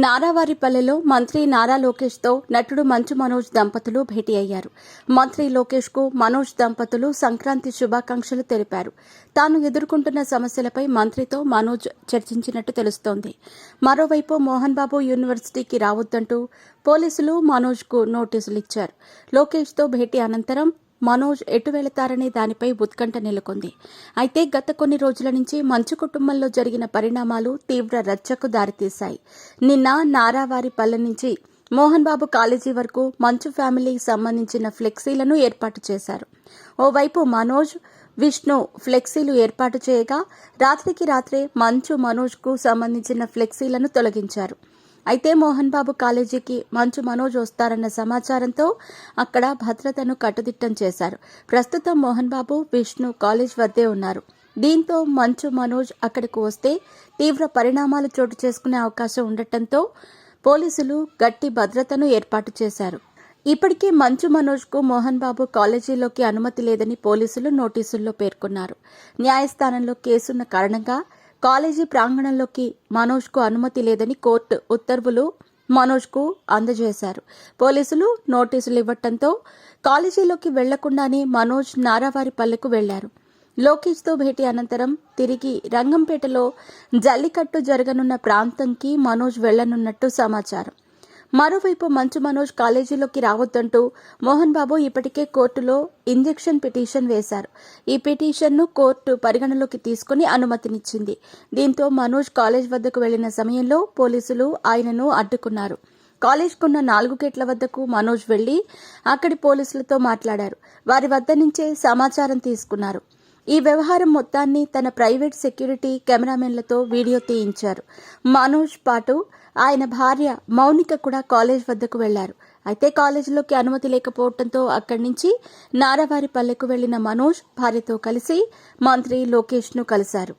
నారావారిపల్లెలో మంత్రి నారా లోకేష్తో నటుడు మంచు మనోజ్ దంపతులు భేటీ అయ్యారు. మంత్రి లోకేష్కు మనోజ్ దంపతులు సంక్రాంతి శుభాకాంక్షలు తెలిపారు. తాను ఎదుర్కొంటున్న సమస్యలపై మంత్రితో మనోజ్ చర్చించినట్టు తెలుస్తోంది. మరోవైపు మోహన్ బాబు యూనివర్సిటీకి రావద్దంటూ పోలీసులు మనోజ్కు నోటీసులు ఇచ్చారు. లోకేష్తో భేటీ అనంతరం మనోజ్ ఎటు వెళతారనే దానిపై ఉత్కంఠ నెలకొంది. అయితే గత కొన్ని రోజుల నుంచి మంచు కుటుంబంలో జరిగిన పరిణామాలు తీవ్ర రచ్చకు దారితీశాయి. నిన్న నారావారిపల్లె నుంచి మోహన్ బాబు కాలేజీ వరకు మంచు ఫ్యామిలీకి సంబంధించిన ఫ్లెక్సీలను ఏర్పాటు చేశారు. ఓవైపు మనోజ్, విష్ణు ఫ్లెక్సీలు ఏర్పాటు చేయగా రాత్రికి రాత్రే మంచు మనోజ్కు సంబంధించిన ఫ్లెక్సీలను తొలగించారు. అయితే మోహన్ బాబు కాలేజీకి మంచు మనోజ్ వస్తారన్న సమాచారంతో అక్కడ భద్రతను కట్టుదిట్టం చేశారు. ప్రస్తుతం మోహన్ బాబు, విష్ణు కాలేజ్ వద్దే ఉన్నారు. దీంతో మంచు మనోజ్ అక్కడికి వస్తే తీవ్ర పరిణామాలు చోటు చేసుకునే అవకాశం ఉండటంతో పోలీసులు గట్టి భద్రతను ఏర్పాటు చేశారు. ఇప్పటికే మంచు మనోజ్కు మోహన్ బాబు కాలేజీలోకి అనుమతి లేదని పోలీసులు నోటీసుల్లో పేర్కొన్నారు. న్యాయస్థానంలో కేసున్న కారణంగా కాలేజీ ప్రాంగణంలోకి మనోజ్కు అనుమతి లేదని కోర్టు ఉత్తర్వులు మనోజ్కు అందజేశారు. పోలీసులు నోటీసులు ఇవ్వడంతో కాలేజీలోకి వెళ్లకుండానే మనోజ్ నారావారిపల్లెకు వెళ్లారు. లోకేష్తో భేటీ అనంతరం తిరిగి రంగంపేటలో జల్లికట్టు జరగనున్న ప్రాంతంకి మనోజ్ వెళ్లనున్నట్టు సమాచారం. మరోవైపు మంచు మనోజ్ కాలేజీలోకి రావద్దంటూ మోహన్ బాబు ఇప్పటికే కోర్టులో ఇంజెక్షన్ పిటిషన్ వేశారు. ఈ పిటిషన్ను కోర్టు పరిగణలోకి తీసుకుని అనుమతినిచ్చింది. దీంతో మనోజ్ కాలేజ్ వద్దకు వెళ్లిన సమయంలో పోలీసులు ఆయనను అడ్డుకున్నారు. కాలేజ్కున్న 4 గేట్ల వద్దకు మనోజ్ వెళ్లి అక్కడి పోలీసులతో మాట్లాడారు. వారి వద్ద నుంచే సమాచారం తీసుకున్నారు. ఈ వ్యవహారం మొత్తాన్ని తన ప్రైవేట్ సెక్యూరిటీ కెమెరామెన్లతో వీడియో తీయించారు. మనోజ్ పాటు ఆయన భార్య మౌనిక కూడా కాలేజ్ వద్దకు వెళ్లారు. అయితే కాలేజీలోకి అనుమతి లేకపోవడంతో అక్కడి నుంచి నారావారిపల్లెకు వెళ్లిన మనోజ్ భార్యతో కలిసి మంత్రి లోకేష్ను కలిశారు.